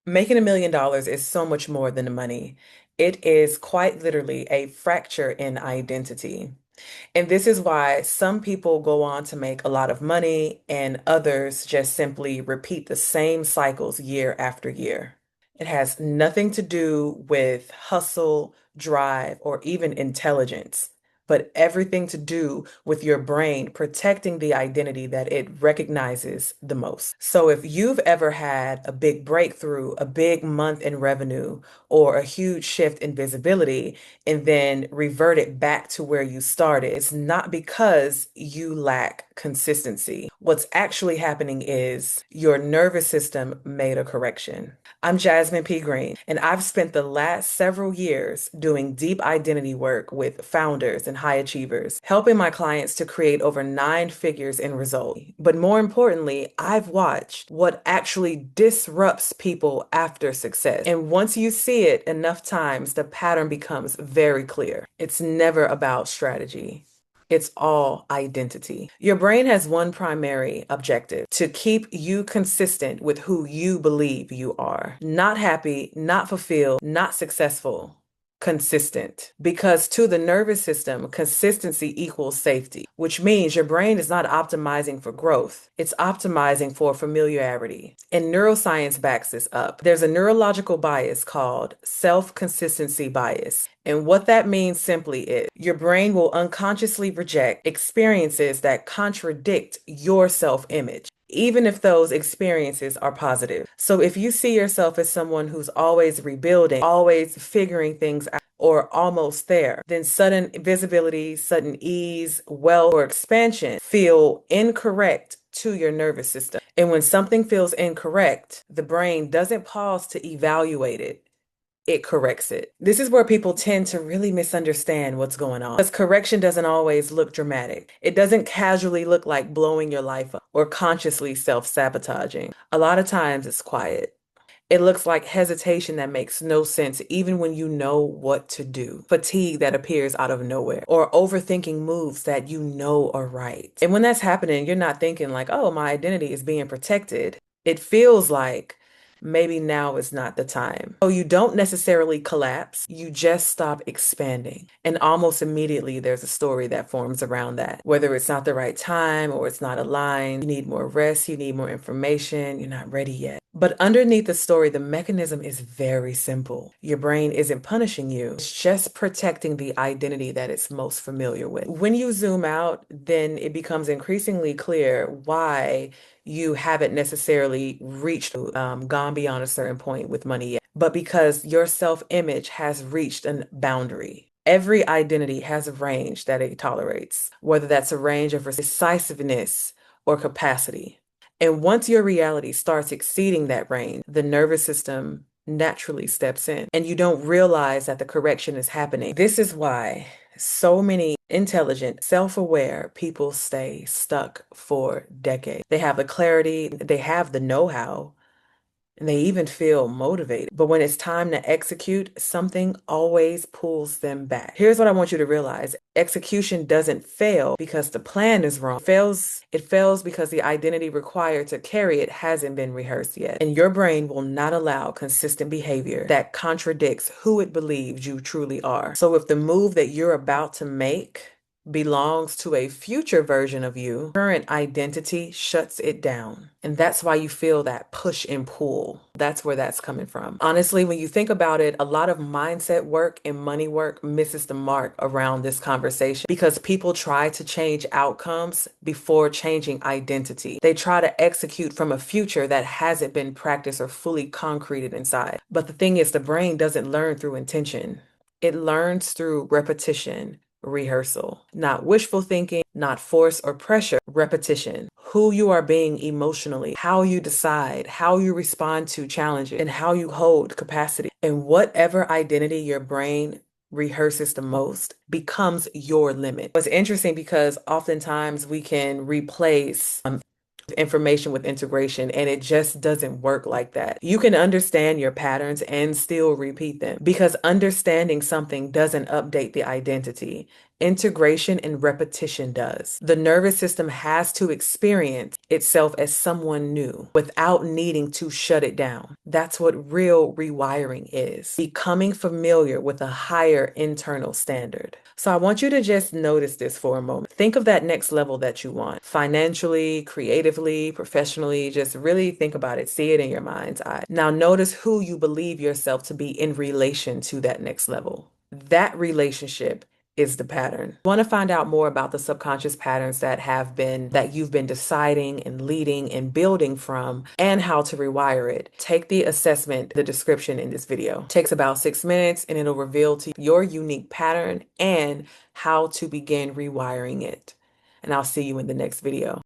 Making $1 million is so much more than the money. It is quite literally a fracture in identity. And this is why some people go on to make a lot of money and others just simply repeat the same cycles year after year. It has nothing to do with hustle, drive, or even intelligence, but everything to do with your brain protecting the identity that it recognizes the most. So if you've ever had a big breakthrough, a big month in revenue, or a huge shift in visibility, and then revert it back to where you started, it's not because you lack consistency. What's actually happening is your nervous system made a correction. I'm Jasmine P. Green, and I've spent the last several years doing deep identity work with founders and high achievers, helping my clients to create over 9 figures in results. But more importantly, I've watched what actually disrupts people after success. And once you see it enough times, the pattern becomes very clear. It's never about strategy. It's all identity. Your brain has one primary objective: to keep you consistent with who you believe you are. Not happy, not fulfilled, not successful. Consistent. Because to the nervous system, consistency equals safety, which means your brain is not optimizing for growth. It's optimizing for familiarity. And neuroscience backs this up. There's a neurological bias called self-consistency bias. And what that means simply is your brain will unconsciously reject experiences that contradict your self-image, even if those experiences are positive. So if you see yourself as someone who's always rebuilding, always figuring things out, or almost there, then sudden visibility, sudden ease, wealth, or expansion feel incorrect to your nervous system. And when something feels incorrect, the brain doesn't pause to evaluate it. It corrects it. This is where people tend to really misunderstand what's going on. Because correction doesn't always look dramatic. It doesn't casually look like blowing your life up or consciously self-sabotaging. A lot of times it's quiet. It looks like hesitation that makes no sense even when you know what to do, fatigue that appears out of nowhere, or overthinking moves that you know are right. And when that's happening, you're not thinking like, oh, my identity is being protected. It feels like maybe now is not the time. So you don't necessarily collapse, you just stop expanding. And almost immediately there's a story that forms around that. Whether it's not the right time or it's not aligned, you need more rest, you need more information, you're not ready yet. But underneath the story, the mechanism is very simple. Your brain isn't punishing you, it's just protecting the identity that it's most familiar with. When you zoom out, then it becomes increasingly clear why you haven't necessarily reached, gone beyond a certain point with money yet, but because your self-image has reached a boundary. Every identity has a range that it tolerates, whether that's a range of decisiveness or capacity. And once your reality starts exceeding that range, the nervous system naturally steps in, and you don't realize that the correction is happening. This is why so many intelligent, self-aware people stay stuck for decades. They have the clarity, they have the know-how, and they even feel motivated. But when it's time to execute, something always pulls them back. Here's what I want you to realize. Execution doesn't fail because the plan is wrong. It fails because the identity required to carry it hasn't been rehearsed yet. And your brain will not allow consistent behavior that contradicts who it believes you truly are. So if the move that you're about to make belongs to a future version of you, current identity shuts it down. And that's why you feel that push and pull. That's where that's coming from. Honestly, when you think about it, a lot of mindset work and money work misses the mark around this conversation because people try to change outcomes before changing identity. They try to execute from a future that hasn't been practiced or fully concreted inside. But the thing is, the brain doesn't learn through intention. It learns through repetition, rehearsal, not wishful thinking, not force or pressure, repetition. Who you are being emotionally, how you decide, how you respond to challenges, and how you hold capacity. And whatever identity your brain rehearses the most becomes your limit. It's interesting because oftentimes we can replace information with integration, and it just doesn't work like that. You can understand your patterns and still repeat them because understanding something doesn't update the identity. Integration and repetition does. The nervous system has to experience itself as someone new without needing to shut it down. That's what real rewiring is, becoming familiar with a higher internal standard. So I want you to just notice this for a moment. Think of that next level that you want, financially, creatively, professionally. Just really think about it. See it in your mind's eye. Now notice who you believe yourself to be in relation to that next level. That relationship is the pattern. Want to find out more about the subconscious patterns that you've been deciding and leading and building from, and how to rewire it? Take the assessment, the description in this video. It takes about 6 minutes and it'll reveal to you your unique pattern and how to begin rewiring it. And I'll see you in the next video.